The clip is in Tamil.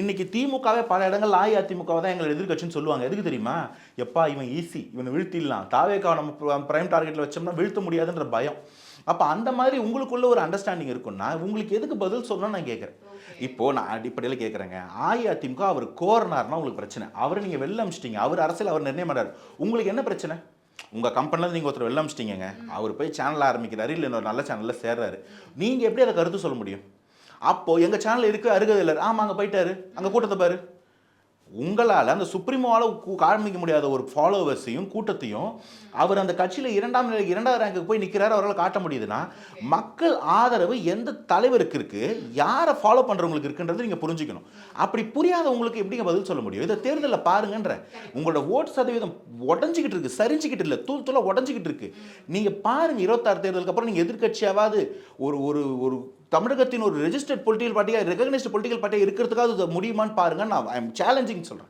இன்னைக்கு திமுகவே பல இடங்கள் அஇஅதிமுகவை தான் எங்களை எதிர்க்கட்சின்னு சொல்லுவாங்க. எதுக்கு தெரியுமா? எப்பா இவன் ஈஸி, இவனை வீழ்த்திடலாம், தாவேக்காவை நம்ம பிரைம் டார்கெட்டில் வச்சோம்னா வீழ்த்த முடியாதுன்ற பயம். அப்போ அந்த மாதிரி உங்களுக்குள்ள ஒரு அண்டர்ஸ்டாண்டிங் இருக்குன்னா உங்களுக்கு எதுக்கு பதில் சொல்லணும்னு நான் கேட்குறேன். இப்போ நான் அடிப்படையில் கேட்குறேங்க, அஇஅதிமுக அவர் கோர்னார்னா உங்களுக்கு பிரச்சனை, அவரை நீங்கள் வெளில அமிச்சிட்டீங்க, அவர் அரசியல் அவர் நிர்ணயம் பண்ணுறாரு, உங்களுக்கு என்ன பிரச்சனை? உங்கள் கம்பெனியில் நீங்கள் ஒருத்தர் வெளில அமிச்சிட்டீங்க, அவர் போய் சேனல் ஆரம்பிக்கிறாரு, இல்லை இன்னொரு நல்ல சேனலில் சேர்றாரு, நீங்கள் எப்படி அதை கருத்து சொல்ல முடியும்? அப்போது எங்கள் சேனல் இருக்குது அருகதில்லை, ஆமாம் அங்கே போயிட்டாரு, அங்கே கூட்டத்தை பாரு. உங்களால் அந்த சுப்ரீமோவால் காமிக்க முடியாத ஒரு ஃபாலோவர்ஸையும் கூட்டத்தையும் அவர் அந்த கட்சியில் இரண்டாவது ரேங்க்கு போய் நிற்கிறாரு, அவரால் காட்ட முடியுதுன்னா மக்கள் ஆதரவு எந்த தலைவருக்கு இருக்குது, யாரை ஃபாலோ பண்ணுறவங்களுக்கு இருக்குன்றது நீங்கள் புரிஞ்சுக்கணும். அப்படி புரியாதவங்களுக்கு எப்படிங்க பதில் சொல்ல முடியும்? இதை தேர்தலில் பாருங்கன்ற, உங்களோட ஓட்டு சதவீதம் உடஞ்சிக்கிட்டு இருக்கு, சரிஞ்சிக்கிட்டு இல்லை, தூள் உடஞ்சிக்கிட்டு இருக்கு. நீங்கள் பாருங்கள் 26 தேர்தலுக்கு அப்புறம் நீங்கள் எதிர்கட்சியாவது ஒரு ஒரு ஒரு தமிழகத்தின் ஒரு ரெஜிஸ்டர்ட் பொலிட்டிக்கல் பார்ட்டியாக, ரெகக்னைஸ்டு பொலிட்டிக்கல் பார்ட்டியாக இருக்கிறதுக்காக முடியுமான்னு பாருங்க. நான் ஐ எம் சேலஞ்சிங் சொல்கிறேன்.